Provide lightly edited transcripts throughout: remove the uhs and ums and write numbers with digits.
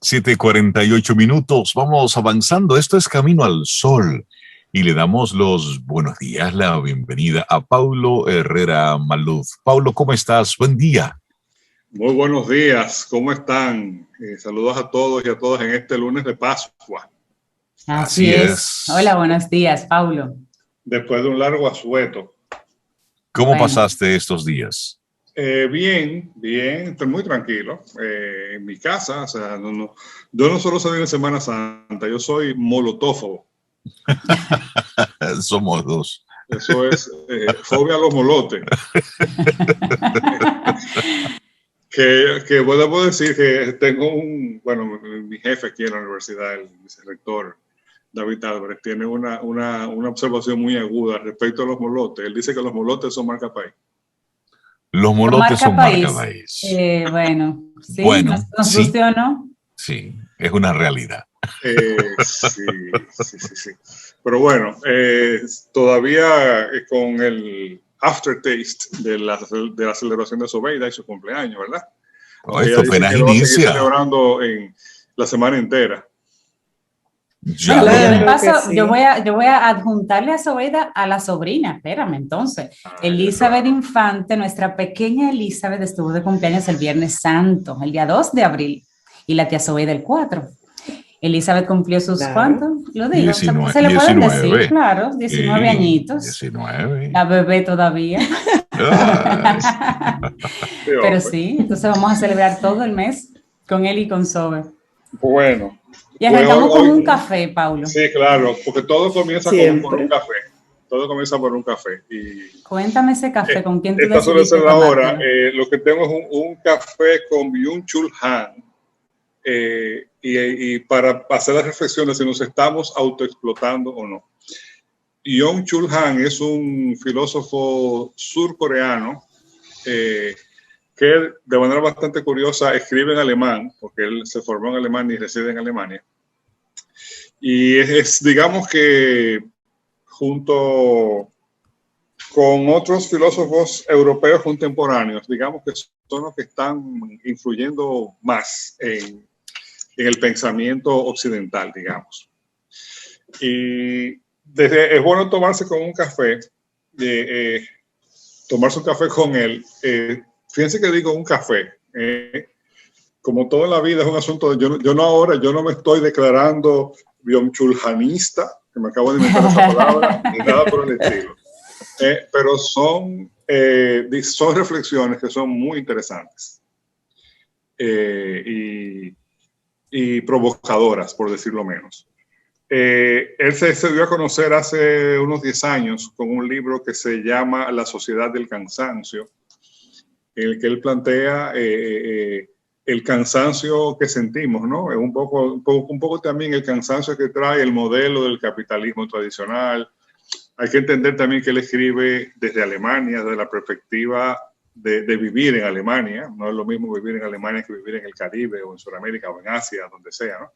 7:48. Vamos avanzando. Esto es Camino al Sol. Y le damos los buenos días, la bienvenida a Paulo Herrera Maluf. Paulo, ¿cómo estás? Buen día. Muy buenos días. ¿Cómo están? Saludos a todos y a todas en este lunes de Pascua. Así es. Hola, buenos días, Paulo. Después de un largo asueto. ¿Cómo pasaste estos días? Bien, estoy muy tranquilo en mi casa. O sea, yo no solo soy en Semana Santa, yo soy molotófobo. Somos dos. Eso es fobia a los molotes. que puedo decir que tengo mi jefe aquí en la universidad, el vicerrector David Álvarez, tiene una observación muy aguda respecto a los molotes. Él dice que los molotes son marca país. Los molotes son marca país. Bueno, sí, nos guste o no. Sí, es una realidad. Sí. Pero bueno, todavía con el aftertaste de la celebración de Sobeida y su cumpleaños, ¿verdad? Esto apenas inicia. Lo va a seguir celebrando en la semana entera. Yo voy a adjuntarle a Sobeida a la sobrina. Espérame, entonces. Elizabeth Infante, nuestra pequeña Elizabeth, estuvo de cumpleaños el Viernes Santo, el día 2 de abril, y la tía Sobeida el 4. Elizabeth cumplió sus ¿cuántos? Lo digo, 19, se le pueden decir, claro, 19 añitos. 19. La bebé todavía. Pero sí, entonces vamos a celebrar todo el mes con él y con Sobe. Bueno. Y arrancamos con un café, Paulo. Sí, claro, porque todo comienza por un café. Todo comienza por un café. Y cuéntame ese café, ¿con quién tú esta suele decidiste ser la hora. tomártelo? Lo que tengo es un café con Byung-Chul Han. Y para hacer las reflexiones si nos estamos autoexplotando o no. Byung-Chul Han es un filósofo surcoreano que de manera bastante curiosa escribe en alemán, porque él se formó en Alemania y reside en Alemania. Y digamos que junto con otros filósofos europeos contemporáneos, digamos que son los que están influyendo más en el pensamiento occidental, digamos. Y es bueno tomarse con un café, tomarse un café con él. Fíjense que digo un café. Como todo en la vida es un asunto, yo no me estoy declarando byung-chulhanista, que me acabo de inventar esa palabra, ni nada por el estilo. Pero son reflexiones que son muy interesantes y provocadoras, por decirlo menos. Él se dio a conocer hace unos 10 años con un libro que se llama La Sociedad del Cansancio, en el que él plantea el cansancio que sentimos, ¿no? Es un poco también el cansancio que trae el modelo del capitalismo tradicional. Hay que entender también que él escribe desde Alemania, desde la perspectiva de vivir en Alemania. No es lo mismo vivir en Alemania que vivir en el Caribe o en Sudamérica o en Asia, donde sea, ¿no?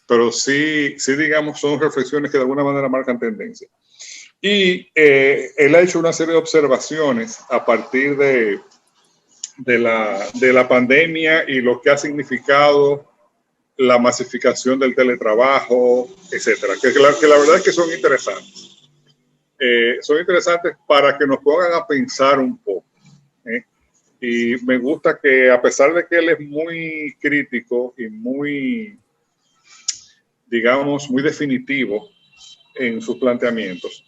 Pero sí, digamos, son reflexiones que de alguna manera marcan tendencia. Y él ha hecho una serie de observaciones a partir de la pandemia y lo que ha significado la masificación del teletrabajo, etcétera, que la verdad es que son interesantes. Son interesantes para que nos pongan a pensar un poco. Y me gusta que, a pesar de que él es muy crítico y muy, digamos, muy definitivo en sus planteamientos,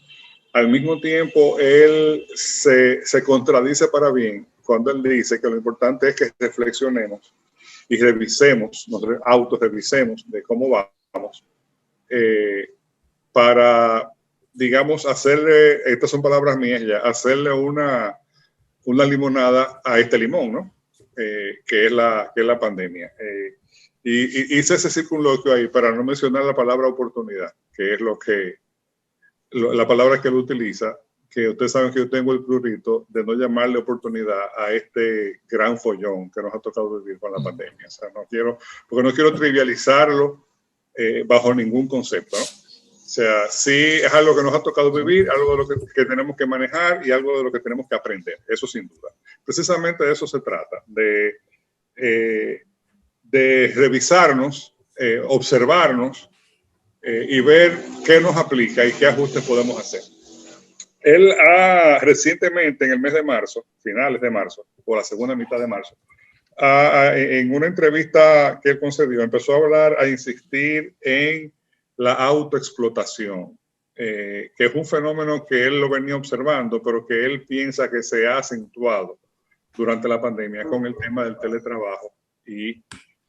al mismo tiempo él se contradice para bien cuando él dice que lo importante es que reflexionemos y revisemos, nos autorrevisemos de cómo vamos para, digamos, hacerle, estas son palabras mías ya, hacerle una limonada a este limón, ¿no? Que es la pandemia. Y hice ese circunloquio ahí para no mencionar la palabra oportunidad, que es la palabra que él utiliza, que ustedes saben que yo tengo el prurito de no llamarle oportunidad a este gran follón que nos ha tocado vivir con la pandemia. O sea, porque no quiero trivializarlo bajo ningún concepto, ¿no? O sea, sí es algo que nos ha tocado vivir, algo de lo que tenemos que manejar y algo de lo que tenemos que aprender, eso sin duda. Precisamente de eso se trata, de de revisarnos, observarnos y ver qué nos aplica y qué ajustes podemos hacer. Él recientemente, en el mes de marzo, finales de marzo, o la segunda mitad de marzo, en una entrevista que él concedió, empezó a hablar, a insistir en la autoexplotación, que es un fenómeno que él lo venía observando, pero que él piensa que se ha acentuado durante la pandemia con el tema del teletrabajo y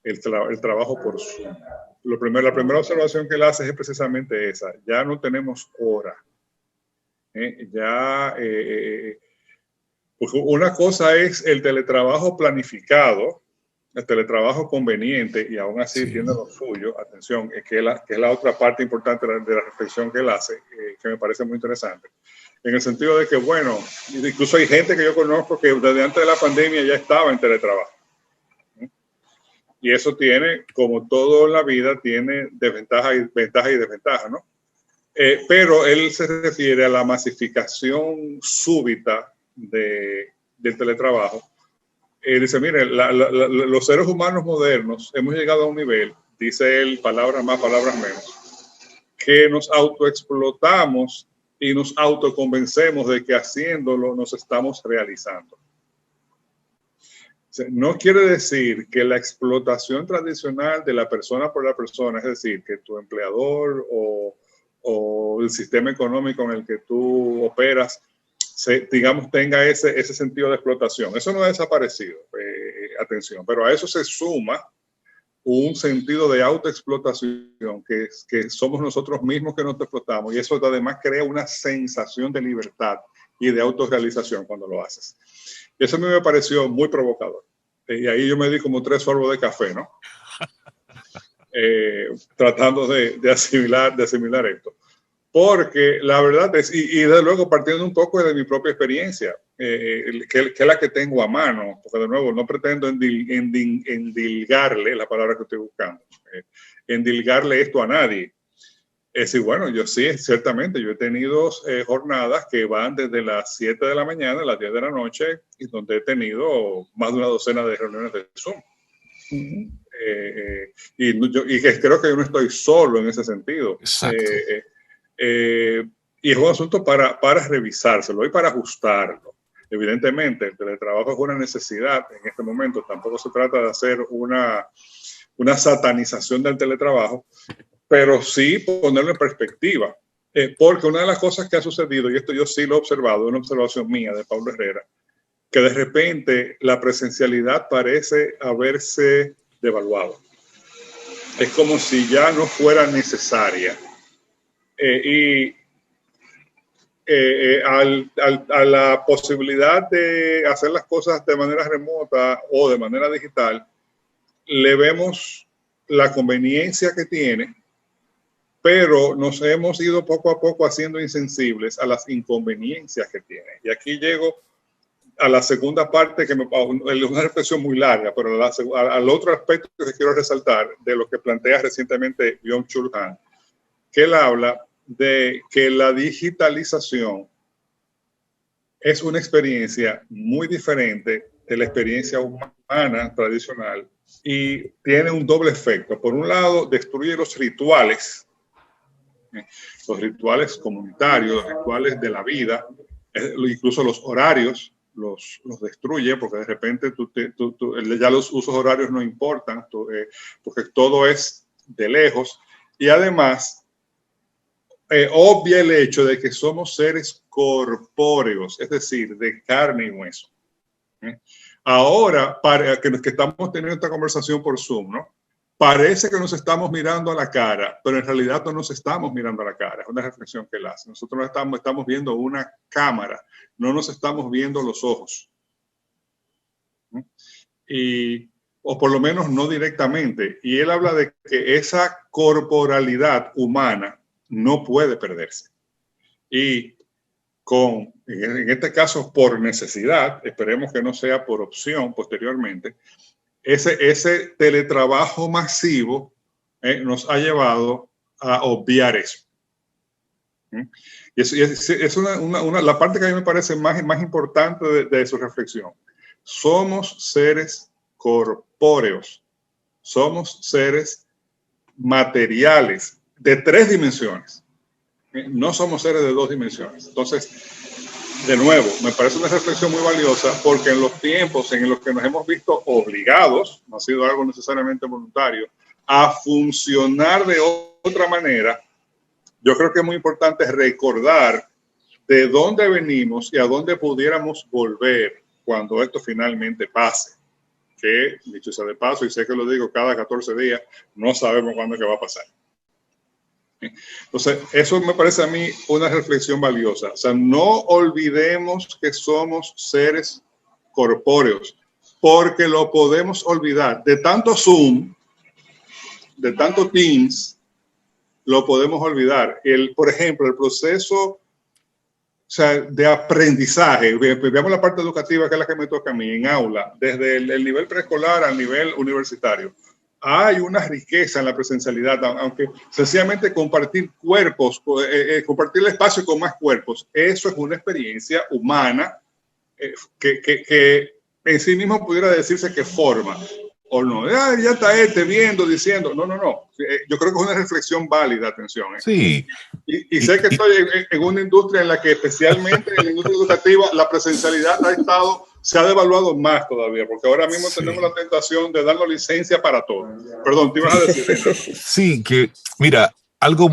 el trabajo por Zoom. La primera observación que él hace es precisamente esa: ya no tenemos hora. Pues una cosa es el teletrabajo planificado, el teletrabajo conveniente, y aún así tiene lo suyo. Atención, que es la otra parte importante de la reflexión que él hace, que me parece muy interesante, en el sentido de que, bueno, incluso hay gente que yo conozco que desde antes de la pandemia ya estaba en teletrabajo. Y eso tiene, como todo en la vida, tiene ventajas y desventajas, ¿no? Pero él se refiere a la masificación súbita del teletrabajo. Dice, mire, los seres humanos modernos hemos llegado a un nivel, dice él, palabras más, palabras menos, que nos autoexplotamos y nos autoconvencemos de que haciéndolo nos estamos realizando. No quiere decir que la explotación tradicional de la persona por la persona, es decir, que tu empleador o el sistema económico en el que tú operas, digamos, tenga ese sentido de explotación. Eso no ha desaparecido, atención, pero a eso se suma un sentido de autoexplotación, que somos nosotros mismos que nos explotamos, y eso además crea una sensación de libertad y de autorrealización cuando lo haces. Eso a mí me pareció muy provocador. Y ahí yo me di como 3 sorbos de café, ¿no? Tratando de asimilar esto. Porque la verdad es, y de luego partiendo un poco de mi propia experiencia, que es la que tengo a mano, porque de nuevo no pretendo endilgarle, la palabra que estoy buscando, endilgarle esto a nadie. Es decir, bueno, yo sí, ciertamente, yo he tenido jornadas que van desde las 7 de la mañana a las 10 de la noche, y donde he tenido más de una docena de reuniones de Zoom. Y que creo que yo no estoy solo en ese sentido. Exacto. Y es un asunto para revisárselo y para ajustarlo. Evidentemente, el teletrabajo es una necesidad en este momento. Tampoco se trata de hacer una satanización del teletrabajo, pero sí ponerlo en perspectiva. Porque una de las cosas que ha sucedido, y esto yo sí lo he observado, una observación mía de Pablo Herrera, que de repente la presencialidad parece haberse devaluado. Es como si ya no fuera necesaria. A la posibilidad de hacer las cosas de manera remota o de manera digital, le vemos la conveniencia que tiene, pero nos hemos ido poco a poco haciendo insensibles a las inconveniencias que tiene. Y aquí llego a la segunda parte, que es una reflexión muy larga, pero al otro aspecto que quiero resaltar de lo que plantea recientemente Byung-Chul Han, que él habla de que la digitalización es una experiencia muy diferente de la experiencia humana tradicional y tiene un doble efecto. Por un lado, destruye los rituales comunitarios, los rituales de la vida, incluso los horarios los destruye, porque de repente ya los usos horarios no importan, porque todo es de lejos, y además obvia el hecho de que somos seres corpóreos, es decir, de carne y hueso. Ahora, para que estamos teniendo esta conversación por Zoom, ¿no? Parece que nos estamos mirando a la cara, pero en realidad no nos estamos mirando a la cara. Es una reflexión que él hace. Nosotros estamos viendo una cámara, no nos estamos viendo los ojos. O por lo menos no directamente. Y él habla de que esa corporalidad humana no puede perderse. Y en este caso por necesidad, esperemos que no sea por opción posteriormente, ese teletrabajo masivo nos ha llevado a obviar eso. Y es la parte que a mí me parece más importante de su reflexión. Somos seres corpóreos. somos seres materiales de 3 dimensiones. No somos seres de 2 dimensiones. Entonces, de nuevo, me parece una reflexión muy valiosa porque en los tiempos en los que nos hemos visto obligados, no ha sido algo necesariamente voluntario, a funcionar de otra manera, yo creo que es muy importante recordar de dónde venimos y a dónde pudiéramos volver cuando esto finalmente pase. Que, dicho sea de paso, y sé que lo digo cada 14 días, no sabemos cuándo es que va a pasar. Entonces, eso me parece a mí una reflexión valiosa. O sea, no olvidemos que somos seres corpóreos, porque lo podemos olvidar. De tanto Zoom, de tanto Teams, lo podemos olvidar. Por ejemplo, el proceso de aprendizaje, veamos la parte educativa que es la que me toca a mí, en aula, desde el nivel preescolar al nivel universitario. Hay una riqueza en la presencialidad, aunque sencillamente compartir cuerpos, compartir el espacio con más cuerpos, eso es una experiencia humana que en sí mismo pudiera decirse que forma, o no, ya está viendo, diciendo, no, yo creo que es una reflexión válida, atención. Sí. Y sé que estoy en una industria en la que especialmente en la industria educativa la presencialidad se ha devaluado más todavía, porque ahora mismo tenemos la tentación de darnos licencia para todo. Perdón, te ibas a decir. Sí, que mira, algo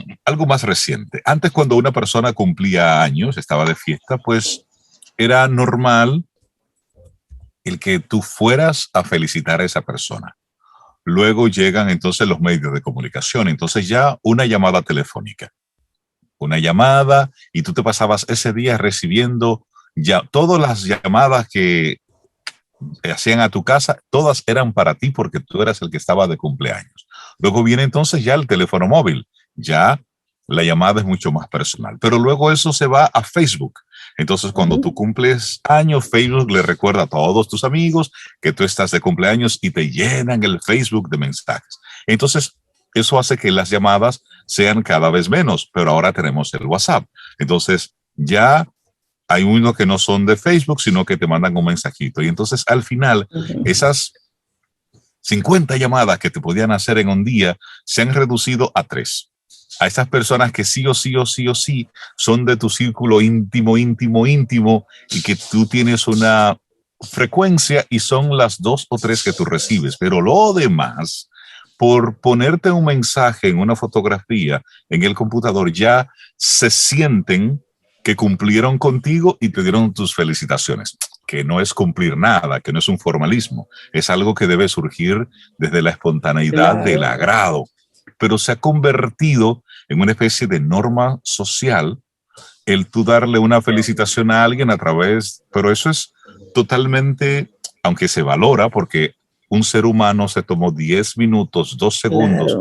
más reciente. Antes, cuando una persona cumplía años, estaba de fiesta, pues era normal el que tú fueras a felicitar a esa persona. Luego llegan entonces los medios de comunicación, entonces ya una llamada telefónica. Una llamada y tú te pasabas ese día recibiendo ya todas las llamadas que hacían a tu casa, todas eran para ti porque tú eras el que estaba de cumpleaños. Luego viene entonces ya el teléfono móvil, ya la llamada es mucho más personal, pero luego eso se va a Facebook. Entonces cuando tú cumples años, Facebook le recuerda a todos tus amigos que tú estás de cumpleaños y te llenan el Facebook de mensajes. Entonces eso hace que las llamadas sean cada vez menos, pero ahora tenemos el WhatsApp. Entonces ya hay unos que no son de Facebook, sino que te mandan un mensajito. Y entonces al final, esas 50 llamadas que te podían hacer en un día se han reducido a 3. A esas personas que sí o sí son de tu círculo íntimo y que tú tienes una frecuencia y son las 2 o 3 que tú recibes. Pero lo demás, por ponerte un mensaje en una fotografía en el computador, ya se sienten que cumplieron contigo y te dieron tus felicitaciones, que no es cumplir nada, que no es un formalismo, es algo que debe surgir desde la espontaneidad del agrado, pero se ha convertido en una especie de norma social el tú darle una felicitación a alguien a través, pero eso es totalmente, aunque se valora, porque un ser humano se tomó 10 minutos, 2 segundos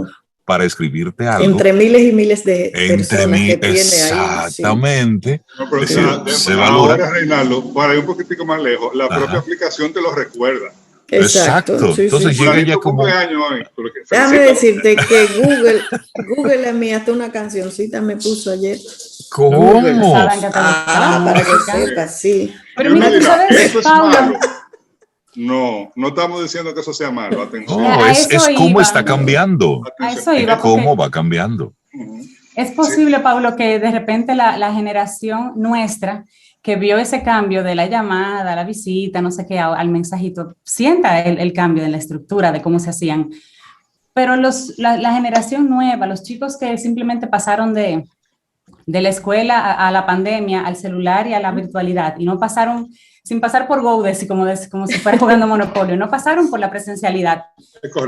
para escribirte algo. Entre miles y miles de personas que tiene ahí. Exactamente. Sí. No, pero se valora. Ahora, Reinaldo, para ir un poquitico más lejos, la propia aplicación te lo recuerda. Exacto. Sí, entonces llega ya como... Déjame decirte que Google a mí hasta una cancioncita me puso ayer. ¿Cómo? Para que sepas, sí. Pero mira, tú sabes, eso es malo. No estamos diciendo que eso sea malo. Atención. No, es cómo está cambiando. A eso iba, cómo va cambiando. Es posible, Pablo, que de repente la generación nuestra que vio ese cambio de la llamada, a la visita, no sé qué, al mensajito, sienta el cambio en la estructura de cómo se hacían. Pero la generación nueva, los chicos que simplemente pasaron de la escuela a la pandemia, al celular y a la virtualidad, y no pasaron, sin pasar por Godes, como si fuera jugando Monopolio, no pasaron por la presencialidad.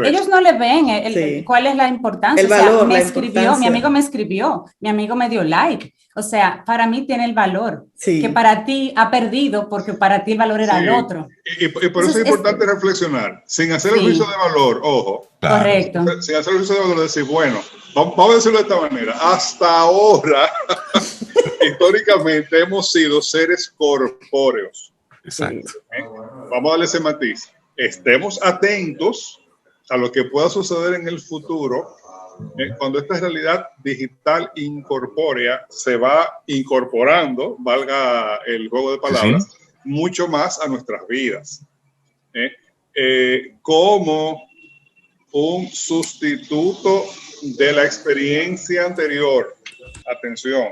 Ellos no le ven cuál es la importancia. El valor, mi amigo me escribió, mi amigo me dio like. O sea, para mí tiene el valor, que para ti ha perdido porque para ti el valor era el otro. Y por eso es importante reflexionar, sin hacer el juicio de valor, ojo. Correcto. Sin hacer el juicio de valor, decir, bueno, vamos a decirlo de esta manera, hasta ahora, históricamente hemos sido seres corpóreos. Exacto. Vamos a darle ese matiz. Estemos atentos a lo que pueda suceder en el futuro cuando esta realidad digital incorpórea se va incorporando, valga el juego de palabras, mucho más a nuestras vidas. Cómo un sustituto de la experiencia anterior. Atención,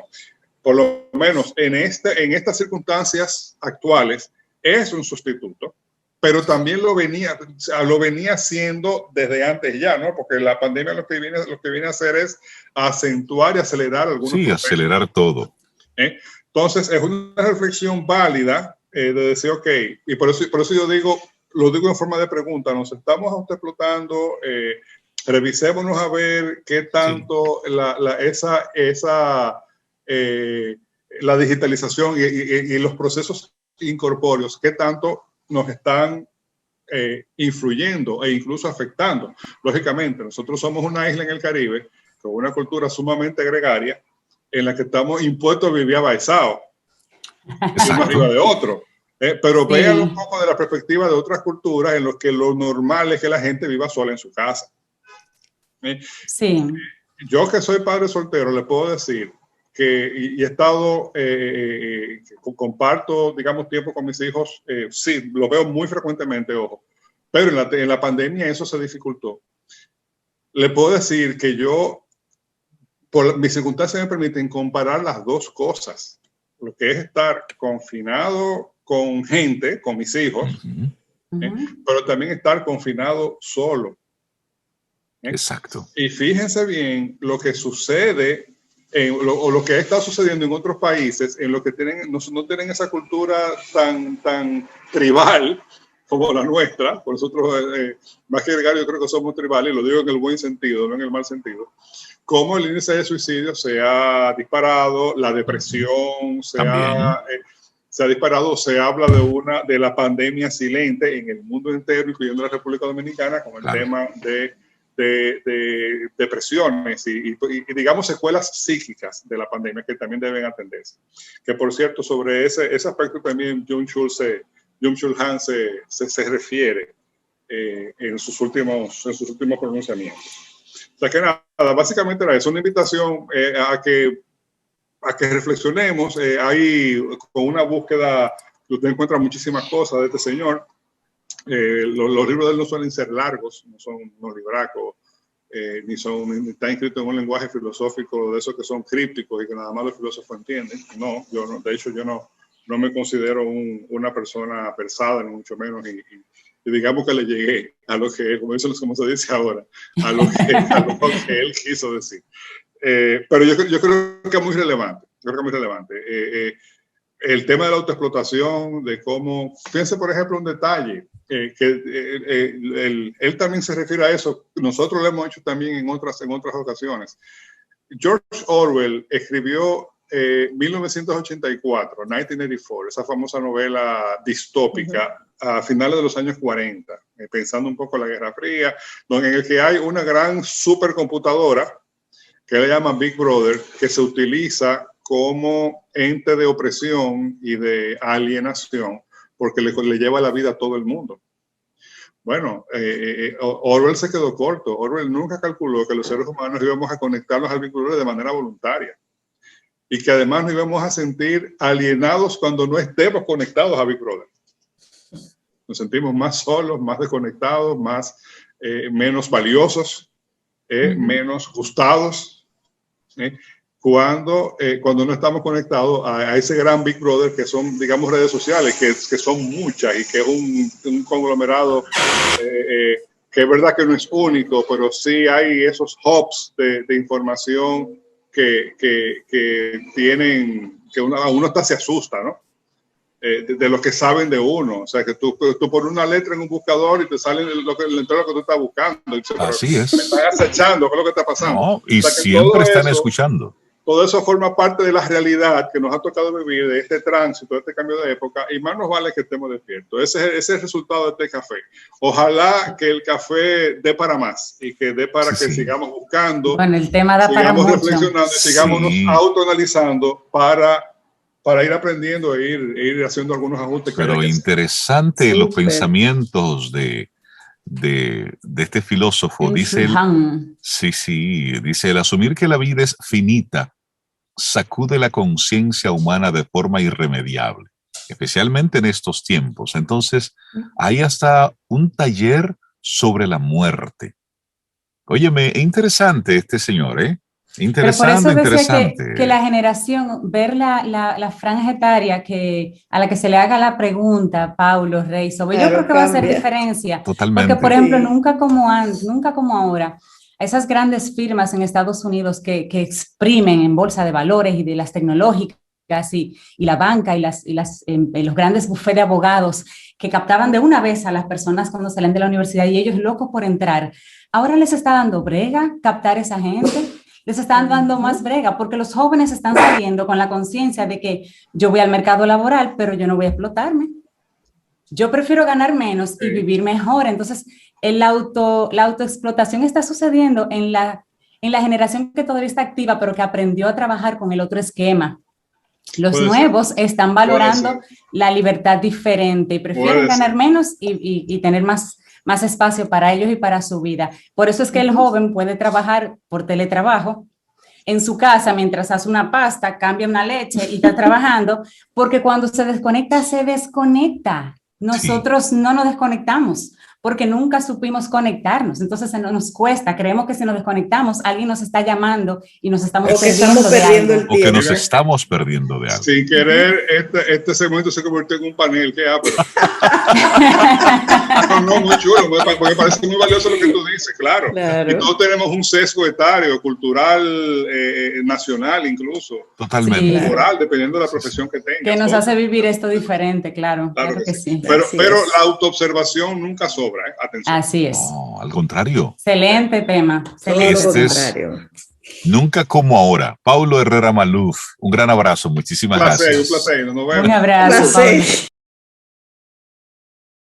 por lo menos en estas circunstancias actuales es un sustituto, pero también lo venía haciendo desde antes ya, ¿no? Porque la pandemia lo que viene a hacer es acentuar y acelerar algunos procesos. Acelerar todo. Entonces, es una reflexión válida de decir, ok, y por eso yo digo, lo digo en forma de pregunta, nos estamos autoexplotando, revisémonos a ver qué tanto la digitalización y los procesos incorpóreos, qué tanto nos están influyendo e incluso afectando. Lógicamente, nosotros somos una isla en el Caribe con una cultura sumamente gregaria en la que estamos impuestos a vivir abaizados, uno arriba de otro. Pero vean un poco de la perspectiva de otras culturas en los que lo normal es que la gente viva sola en su casa. Yo que soy padre soltero, le puedo decir que y he estado, comparto, digamos, tiempo con mis hijos, sí, lo veo muy frecuentemente, ojo, pero en la pandemia eso se dificultó. Le puedo decir que yo, por mis circunstancias me permiten comparar las dos cosas, lo que es estar confinado con gente, con mis hijos, pero también estar confinado solo. Exacto. Y fíjense bien lo que sucede o lo que está sucediendo en otros países en los que no tienen esa cultura tan tribal como la nuestra. Por nosotros, más que gregario, yo creo que somos tribales, y lo digo en el buen sentido, no en el mal sentido. Como el índice de suicidio se ha disparado, la depresión se ha disparado, se habla de la pandemia silente en el mundo entero, incluyendo la República Dominicana, con el tema de depresiones y digamos secuelas psíquicas de la pandemia que también deben atenderse. Que por cierto, sobre ese aspecto también Byung-Chul Han se refiere en sus últimos pronunciamientos. O sea que nada, básicamente era eso, una invitación a que reflexionemos. Ahí con una búsqueda usted encuentra muchísimas cosas de este señor. Los libros de él no suelen ser largos, no son unos libracos, ni están escritos en un lenguaje filosófico de esos que son crípticos y que nada más los filósofos entienden. No, de hecho yo no me considero una persona versada, ni mucho menos, y digamos que le llegué a lo que, como se dice ahora, a lo que él quiso decir. Pero yo creo que es muy relevante. El tema de la autoexplotación, de cómo, fíjense por ejemplo un detalle, él también se refiere a eso, nosotros lo hemos hecho también en otras ocasiones. George Orwell escribió 1984, 1984, esa famosa novela distópica a finales de los años 40, pensando un poco en la Guerra Fría, en el que hay una gran supercomputadora que le llaman Big Brother, que se utiliza como ente de opresión y de alienación, porque le lleva la vida a todo el mundo. Bueno, Orwell se quedó corto. Orwell nunca calculó que los seres humanos íbamos a conectarnos al Big Brother de manera voluntaria y que además nos íbamos a sentir alienados cuando no estemos conectados a Big Brother. Nos sentimos más solos, más desconectados, menos valiosos, menos gustados, cuando no estamos conectados a ese gran Big Brother que son, digamos, redes sociales, que son muchas y que es un conglomerado que es verdad que no es único, pero sí hay esos hubs de información que tienen, que uno hasta se asusta, ¿no? De los que saben de uno. O sea, que tú pones una letra en un buscador y te sale lo que tú estás buscando. Y dices, así es. Me están acechando, ¿qué es lo que está pasando? No, y o sea, siempre están escuchando. Todo eso forma parte de la realidad que nos ha tocado vivir, de este tránsito, de este cambio de época, y más nos vale que estemos despiertos. Ese es el resultado de este café. Ojalá que el café dé para más y que dé para que sigamos buscando, bueno, el tema da sigamos para reflexionando, mucho. Sigamos autoanalizando para ir aprendiendo e ir haciendo algunos ajustes. Pero interesante los pensamientos de este filósofo. Dice dice, el asumir que la vida es finita sacude la conciencia humana de forma irremediable, especialmente en estos tiempos. Entonces, hay hasta un taller sobre la muerte. Óyeme, interesante este señor, ¿eh? Pero por eso Interesante, decía interesante. que la generación, ver la franja etaria a la que se le haga la pregunta, Paulo, Rey, sobre, yo Claro, creo que va a hacer cambia. diferencia. Totalmente. Porque, por ejemplo, Sí. nunca como antes, nunca como ahora, esas grandes firmas en Estados Unidos que exprimen en bolsa de valores y de las tecnológicas y la banca y los grandes bufetes de abogados que captaban de una vez a las personas cuando salen de la universidad y ellos locos por entrar, ahora les está dando brega captar esa gente. Les están dando más brega porque los jóvenes están saliendo con la conciencia de que yo voy al mercado laboral, pero yo no voy a explotarme. Yo prefiero ganar menos y vivir mejor. Entonces, la autoexplotación está sucediendo en la generación que todavía está activa, pero que aprendió a trabajar con el otro esquema. Los nuevos están valorando la libertad diferente y prefieren ganar menos y tener más espacio para ellos y para su vida. Por eso es que el joven puede trabajar por teletrabajo en su casa mientras hace una pasta, cambia una leche y está trabajando, porque cuando se desconecta, se desconecta. Nosotros no nos desconectamos porque nunca supimos conectarnos. Entonces nos cuesta, creemos que si nos desconectamos, alguien nos está llamando y nos estamos perdiendo el tiempo. O que nos estamos perdiendo de algo. Sin querer, este segmento se convirtió en un panel. ¿Qué no, muy chulo, porque parece muy valioso lo que tú dices, claro. Y todos tenemos un sesgo etario, cultural, nacional incluso. Totalmente. Sí. Moral, dependiendo de la profesión que tengas. Que nos hace vivir esto diferente, claro que sí. Pero la autoobservación nunca sobra, ¿eh? Atención. Así es. No, al contrario. Excelente tema. Nunca como ahora. Paulo Herrera Maluf, un gran abrazo, muchísimas gracias. Un placer, nos vemos. Un abrazo, Paulo.